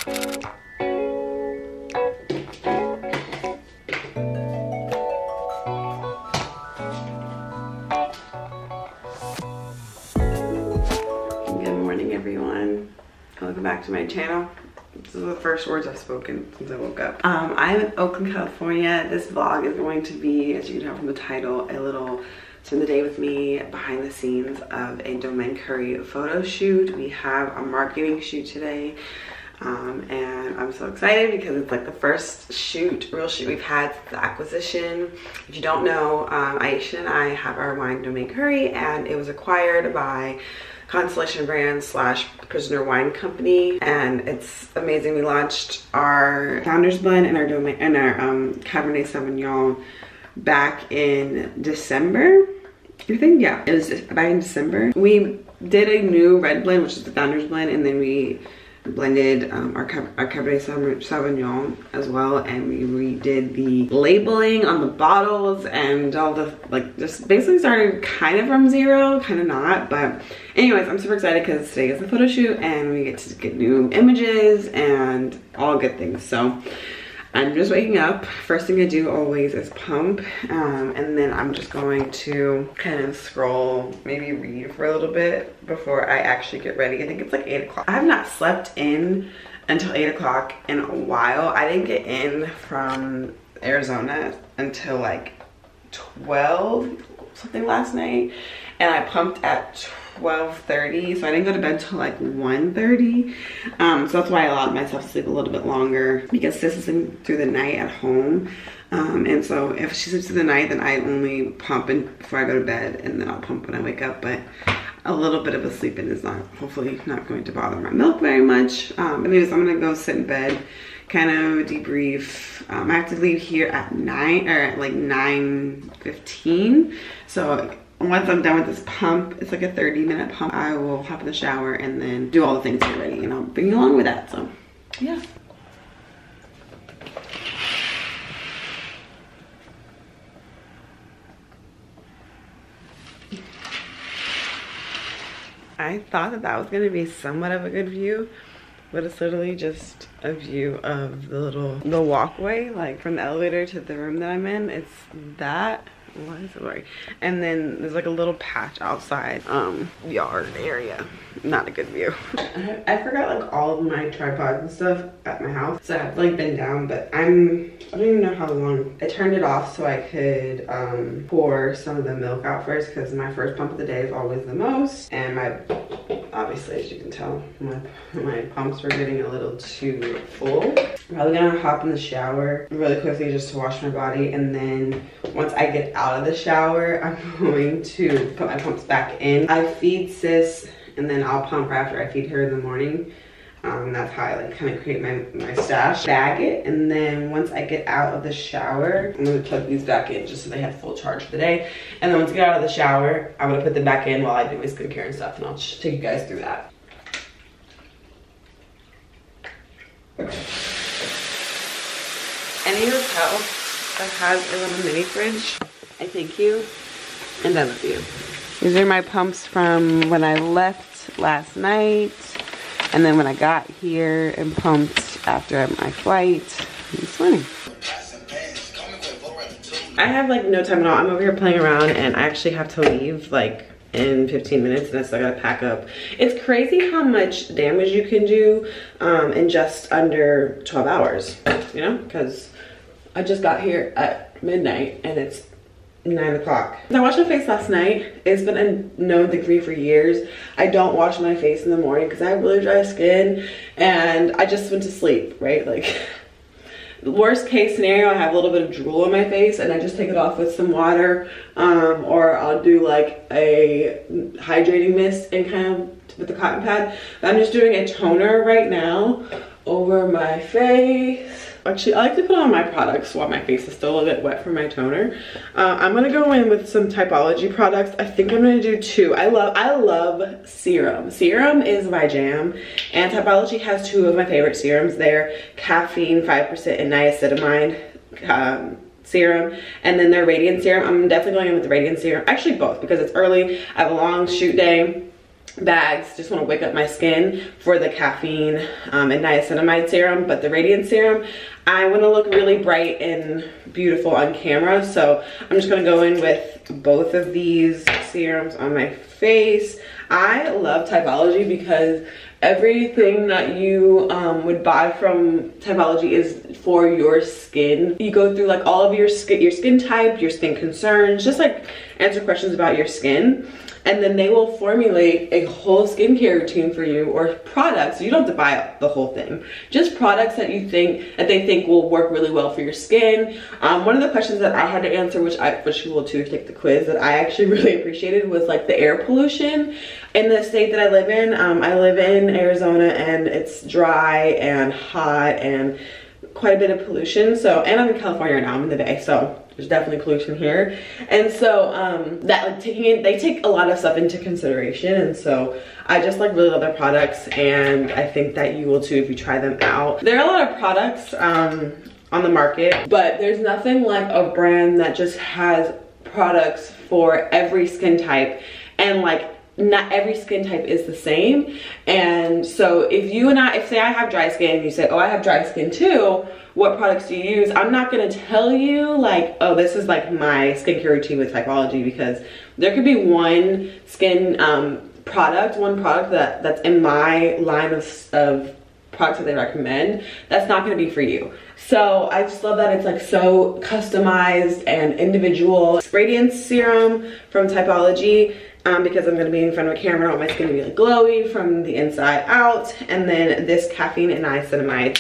Good morning, everyone. Welcome back to my channel. This is the first words I've spoken since I woke up. I'm in Oakland, California. This vlog is going to be, as you can tell from the title, a little spend the day with me behind the scenes of a Domaine Curry photo shoot. We have a marketing shoot today. And I'm so excited because it's like the first real shoot we've had since the acquisition. If you don't know, Aisha and I have our wine Domaine Curry, and it was acquired by Constellation Brands / Prisoner Wine Company, and it's amazing. We launched our Founders Blend and our Cabernet Sauvignon back in December. I think, yeah, it was back in December. We did a new red blend, which is the Founders Blend, and then we blended our Cabernet Sauvignon as well, and we redid the labeling on the bottles and all the, like, just basically started kind of from zero, kind of not, but anyways, I'm super excited because today is the photo shoot and we get to get new images and all good things. So I'm just waking up. First thing I do always is pump, and then I'm just going to kind of scroll, maybe read for a little bit before I actually get ready. I think it's like 8 o'clock. I have not slept in until 8 o'clock in a while. I didn't get in from Arizona until like 12 something last night, and I pumped at 12:30, so I didn't go to bed till like 1:30. So that's why I allowed myself to sleep a little bit longer, because Sis is in through the night at home, and so if she sleeps through the night, then I only pump before I go to bed, and then I'll pump when I wake up. But a little bit of a sleep in is not, hopefully not going to bother my milk very much. Anyways, I'm gonna go sit in bed, kind of debrief. I have to leave here at 9 or at like 9:15, so once I'm done with this pump, it's like a 30-minute pump, I will hop in the shower and then do all the things to get ready, and I'll bring you along with that. So yeah. I thought that was gonna be somewhat of a good view, but it's literally just a view of the walkway, like from the elevator to the room that I'm in. It's that. Why is it blurry? And then there's like a little patch outside yard area. Not a good view. I forgot like all of my tripods and stuff at my house, so I've like been down, but I don't even know how long. I turned it off so I could pour some of the milk out first, because my first pump of the day is always the most, and obviously, as you can tell, my pumps were getting a little too full. I'm probably gonna hop in the shower really quickly just to wash my body, and then once I get out of the shower, I'm going to put my pumps back in. I feed Sis, and then I'll pump her after I feed her in the morning. That's how I like kind of create my stash. Bag it, and then once I get out of the shower, I'm gonna plug these back in just so they have full charge for the day. And then once I get out of the shower, I'm gonna put them back in while I do my skincare and stuff, and I'll just take you guys through that. Any hotel that has a little mini fridge, I thank you, and I love you. These are my pumps from when I left last night, and then when I got here and pumped after my flight this morning. I have like no time at all. I'm over here playing around, and I actually have to leave like in 15 minutes, and I still gotta pack up. It's crazy how much damage you can do in just under 12 hours, you know, because I just got here at midnight and it's 9 o'clock. I washed my face last night. It's been a known degree for years. I don't wash my face in the morning because I have really dry skin, and I just went to sleep, right? Like, the worst case scenario, I have a little bit of drool on my face, and I just take it off with some water, or I'll do like a hydrating mist and kind of with the cotton pad. But I'm just doing a toner right now over my face. Actually, I like to put on my products while my face is still a little bit wet from my toner. I'm gonna go in with some Typology products. I think I'm gonna do 2. I love serum. Serum is my jam, and Typology has 2 of my favorite serums. They're caffeine 5% and niacinamide serum, and then their radiant serum. I'm definitely going in with the radiant serum. Actually both, because it's early. I have a long shoot day. bags. Just want to wake up my skin for the caffeine and niacinamide serum. But the radiance serum, I want to look really bright and beautiful on camera, so I'm just going to go in with both of these serums on my face. I love Typology because everything that you would buy from Typology is for your skin. You go through like all of your skin type, your skin concerns, just like answer questions about your skin. And then they will formulate a whole skincare routine for you, or products. So you don't have to buy the whole thing. Just products that they think will work really well for your skin. One of the questions that I had to answer, which you will too if you take the quiz, that I actually really appreciated was like the air pollution in the state that I live in. I live in Arizona and it's dry and hot and quite a bit of pollution. So, and I'm in California right now, I'm in the Bay, so there's definitely pollution here. And so that like they take a lot of stuff into consideration, and so I just like really love their products, and I think that you will too if you try them out. There are a lot of products on the market, but there's nothing like a brand that just has products for every skin type, and like not every skin type is the same. And so if say I have dry skin and you say, oh, I have dry skin too, what products do you use? I'm not gonna tell you like, oh, this is like my skincare routine with Typology, because there could be one product that's in my line of products that they recommend that's not going to be for you. So I just love that it's like so customized and individual. Radiance serum from Typology, because I'm going to be in front of a camera, I want my skin to be like glowy from the inside out. And then this caffeine and niacinamide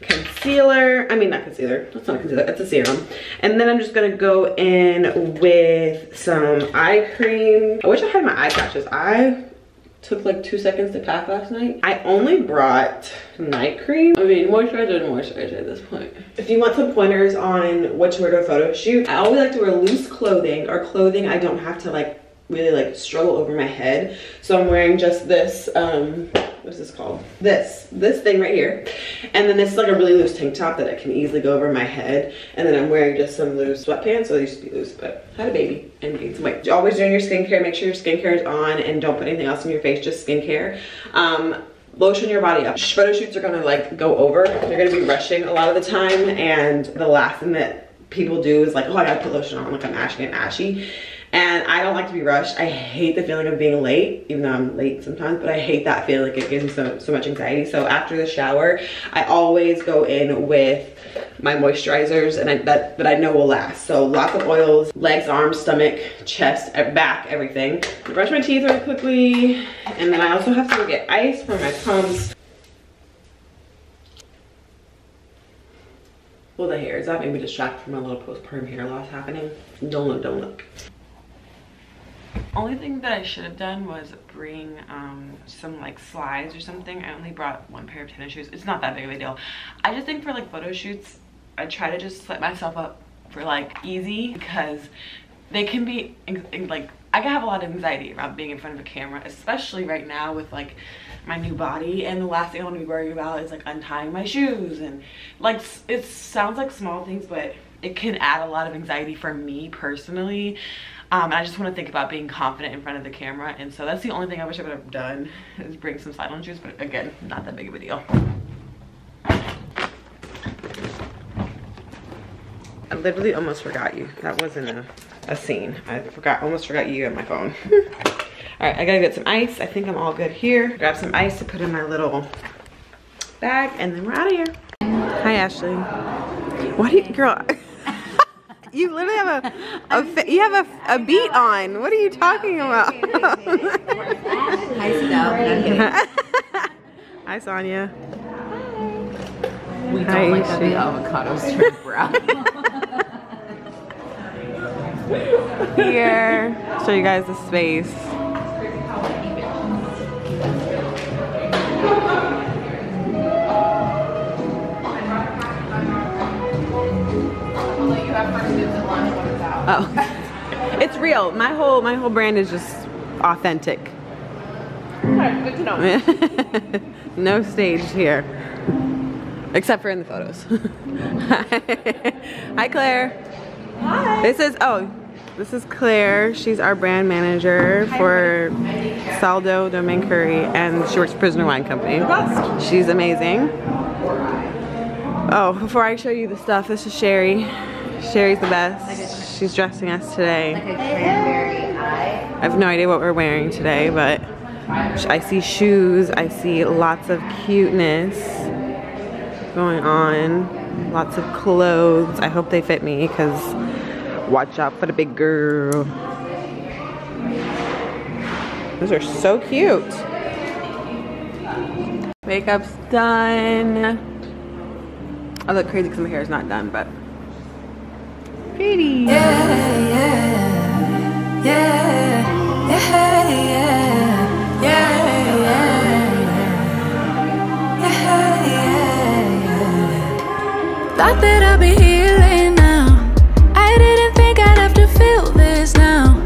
concealer. I mean, not concealer, that's not a concealer, that's a serum. And then I'm just gonna go in with some eye cream. I wish I had my eye patches. I took like 2 seconds to pack last night. I only brought night cream. I mean, moisturizer and moisturizer at this point. If you want some pointers on what to wear to a photo shoot, I always like to wear loose clothing, or clothing I don't have to like really like struggle over my head. So I'm wearing just this what's this called, this thing right here, and then this is like a really loose tank top that I can easily go over my head, and then I'm wearing just some loose sweatpants. So they used to be loose, but I had a baby and gained some weight. Always doing your skincare, make sure your skincare is on and don't put anything else in your face, just skincare. Lotion your body up. Photo shoots are gonna like go over, they're gonna be rushing a lot of the time, and the last thing that people do is like, oh, I gotta put lotion on, like I'm ashy. And I don't like to be rushed. I hate the feeling of being late, even though I'm late sometimes, but I hate that feeling. Like, it gives me so much anxiety. So after the shower, I always go in with my moisturizers and that I know will last. So lots of oils, legs, arms, stomach, chest, back, everything. I brush my teeth really quickly. And then I also have to go get ice for my pumps. Well, the hair, is that maybe distracted from my little postpartum hair loss happening? Don't look. Only thing that I should have done was bring some like slides or something. I only brought one pair of tennis shoes. It's not that big of a deal. I just think for like photo shoots, I try to just set myself up for like easy, because they can be like, I can have a lot of anxiety around being in front of a camera, especially right now with like my new body, and the last thing I want to be worried about is like untying my shoes, and like it sounds like small things, but it can add a lot of anxiety for me personally. I just want to think about being confident in front of the camera, and so that's the only thing I wish I would have done, is bring some slide-on shoes, but again, not that big of a deal. I literally almost forgot you. That wasn't a scene. I almost forgot you on my phone. All right, I gotta get some ice. I think I'm all good here. Grab some ice to put in my little bag, and then we're out of here. Hi, Ashley. Why do you, girl? You literally have a beat on. What are you talking about? Hi, Sydel. Hi, Sonia. We don't like that the avocados turn brown. Here, show you guys the space. Oh, it's real. My whole brand is just authentic. Okay, good to know. No staged here, except for in the photos. Hi, Claire. Hi. This is, oh, This is Claire. She's our brand manager for Sydel Domaine Curry, and she works for Prisoner Wine Company. She's amazing. Oh, before I show you the stuff, this is Sherry. Sherry's the best. She's dressing us today. I have no idea what we're wearing today, but I see shoes. I see lots of cuteness going on. Lots of clothes. I hope they fit me, because watch out for the big girl. Those are so cute. Makeup's done. I look crazy because my hair is not done, but pretty. Yeah, yeah, yeah, yeah, yeah, yeah. Thought that I'd be healing now. I didn't think I'd have to feel this now.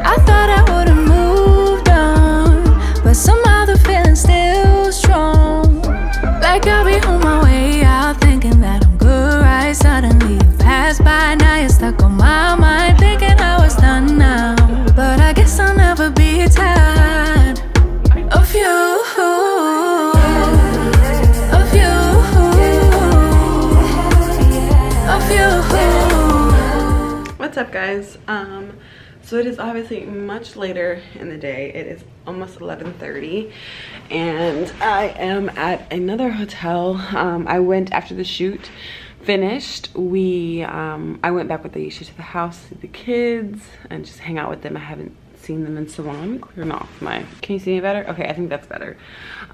I thought I would've moved on, but somehow the feeling's still strong. Like I'll be on my way out, thinking that I'm good, right? Suddenly you pass by, now you're stuck on my mind, thinking I was done now. But I guess I'll never be tired of you, of you, of you. What's up, guys? So it is obviously much later in the day. It is almost 11:30 and I am at another hotel. I went after the shoot finished. I went back with Aisha to the house to see the kids and just hang out with them. I haven't seen them in so long. Let me clear off my, can you see me better? Okay, I think that's better.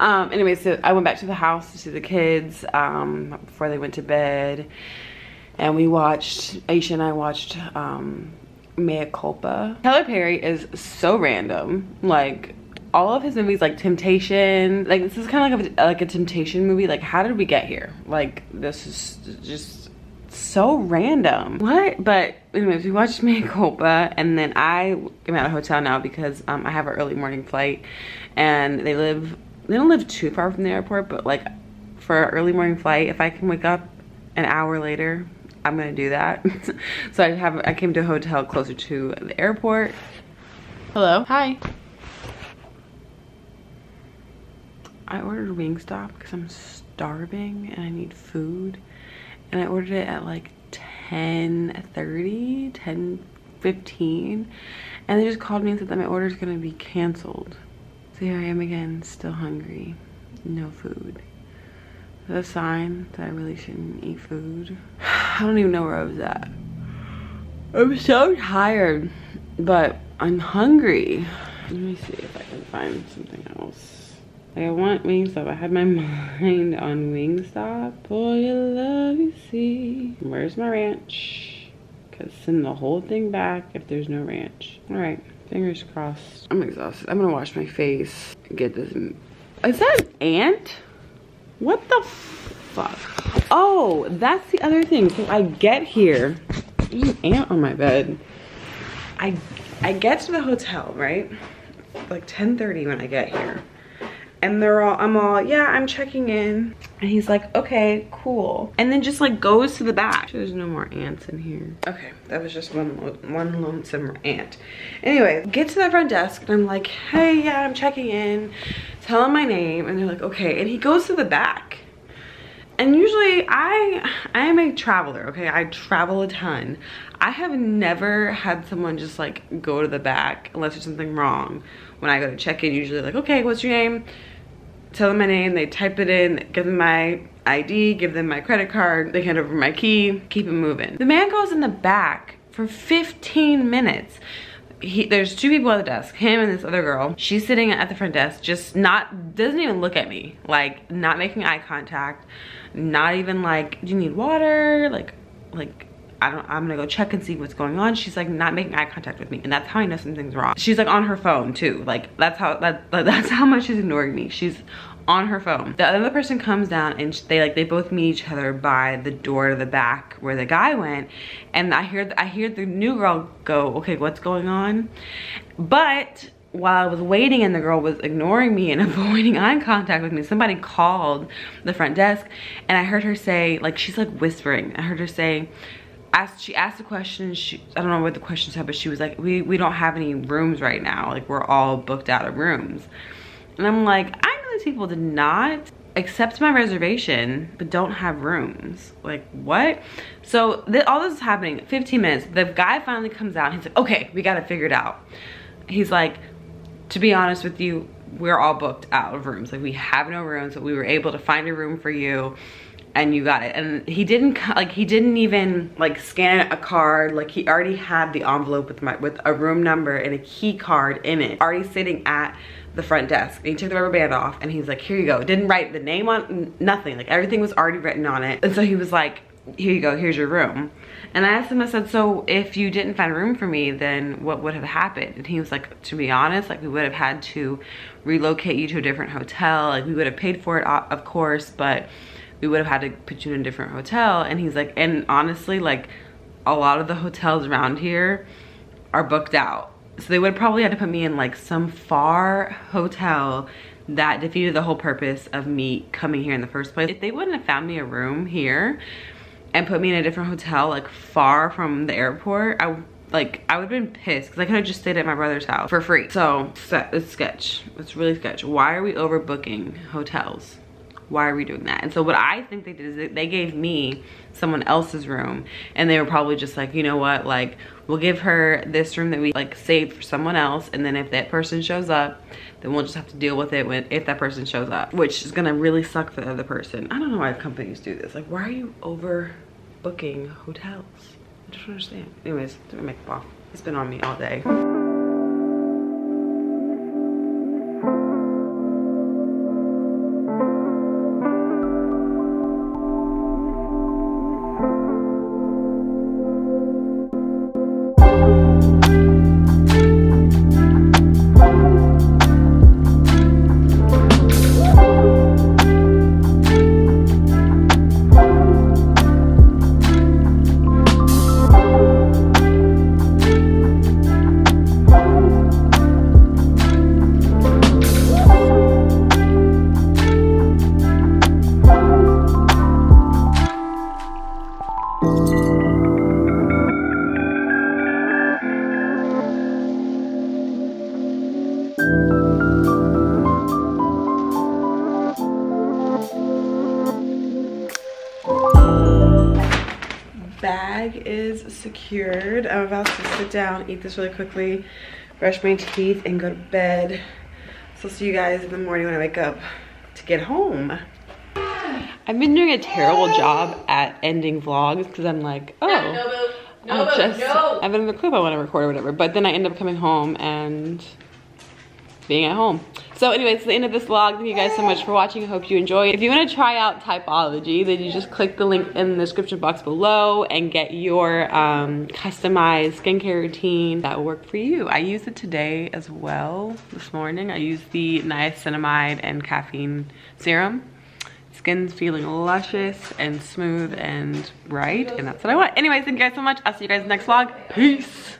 Anyway, so I went back to the house to see the kids before they went to bed, and we watched, Aisha and I watched Mea Culpa. Tyler Perry is so random. Like, all of his movies, like Temptation, like this is kind of like a Temptation movie. Like, how did we get here? Like, this is just so random. What? But anyways, we watched Mea Culpa, and then I am at a hotel now because I have an early morning flight, and they don't live too far from the airport, but like for an early morning flight, if I can wake up an hour later, I'm gonna do that. So I came to a hotel closer to the airport. Hello. Hi. I ordered Wingstop because I'm starving and I need food. And I ordered it at like 10:30, 10:15. And they just called me and said that my order is gonna be canceled. So here I am again, still hungry, no food. Is that a sign that I really shouldn't eat food? I don't even know where I was at. I'm so tired, but I'm hungry. Let me see if I can find something else. Like, I want Wingstop. I had my mind on Wingstop. For your love, you see. Where's my ranch? Because send the whole thing back if there's no ranch. All right, fingers crossed. I'm exhausted. I'm gonna wash my face. Get this. Is that an ant? What the fuck? Oh, that's the other thing. So I get here. There's an ant on my bed. I get to the hotel, right? Like 10:30 when I get here. And I'm all, yeah, I'm checking in. And he's like, okay, cool. And then just like goes to the back. There's no more ants in here. Okay, that was just one lonesome ant. Anyway, get to the front desk and I'm like, hey, yeah, I'm checking in. Tell him my name. And they're like, okay. And he goes to the back. And usually I am a traveler, okay? I travel a ton. I have never had someone just like go to the back unless there's something wrong. When I go to check in, usually like, okay, what's your name? Tell them my name, they type it in, give them my ID, give them my credit card, they hand over my key, keep it moving. The man goes in the back for 15 minutes. There's two people at the desk, him and this other girl. She's sitting at the front desk, just doesn't even look at me. Like, not making eye contact, not even like, do you need water? Like, I'm gonna go check and see what's going on. She's like not making eye contact with me, and that's how I know something's wrong. She's like on her phone too. Like that's how much she's ignoring me. She's on her phone. The other person comes down and they both meet each other by the door to the back where the guy went, and I hear the new girl go, okay, what's going on? But while I was waiting and the girl was ignoring me and avoiding eye contact with me, somebody called the front desk, and I heard her say, like, she's like whispering. I heard her say, she asked the question, I don't know what the question said, but she was like, we don't have any rooms right now. Like, we're all booked out of rooms. And I'm like, I know these people did not accept my reservation, but don't have rooms. Like, what? So all this is happening, 15 minutes. The guy finally comes out and he's like, okay, we got to figure it out. He's like, to be honest with you, we're all booked out of rooms. Like, we have no rooms, but we were able to find a room for you. And you got it. And he didn't even like scan a card. Like, he already had the envelope with a room number and a key card in it already sitting at the front desk. And he took the rubber band off and he's like, here you go. Didn't write the name on, nothing. Like, everything was already written on it. And so he was like, here you go, here's your room. And I asked him, I said, so if you didn't find a room for me, then what would have happened? And he was like, to be honest, like, we would have had to relocate you to a different hotel. Like, we would have paid for it, of course, but we would have had to put you in a different hotel. And he's like, and honestly, like, a lot of the hotels around here are booked out. So they would have probably had to put me in like some far hotel that defeated the whole purpose of me coming here in the first place. If they wouldn't have found me a room here and put me in a different hotel, like far from the airport, I would have been pissed because I could have just stayed at my brother's house for free. So it's sketch. It's really sketch. Why are we overbooking hotels? Why are we doing that? And so what I think they did is they gave me someone else's room, and they were probably just like, you know what, like, we'll give her this room that we like saved for someone else, and then if that person shows up, then we'll just have to deal with it if that person shows up, which is gonna really suck for the other person. I don't know why companies do this. Like, why are you overbooking hotels? I just don't understand. Anyways, do my makeup off. It's been on me all day. Bag is secured. I'm about to sit down, eat this really quickly, brush my teeth, and go to bed. So I'll see you guys in the morning when I wake up to get home. I've been doing a terrible job at ending vlogs because I'm like, oh, I have another clip I want to record or whatever. But then I end up coming home and being at home. So anyway, it's the end of this vlog. Thank you guys so much for watching. I hope you enjoyed. If you want to try out Typology, then you just click the link in the description box below and get your customized skincare routine that will work for you. I used it today as well, this morning. I used the niacinamide and caffeine serum. Skin's feeling luscious and smooth and bright, and that's what I want. Anyways, thank you guys so much. I'll see you guys in the next vlog. Peace.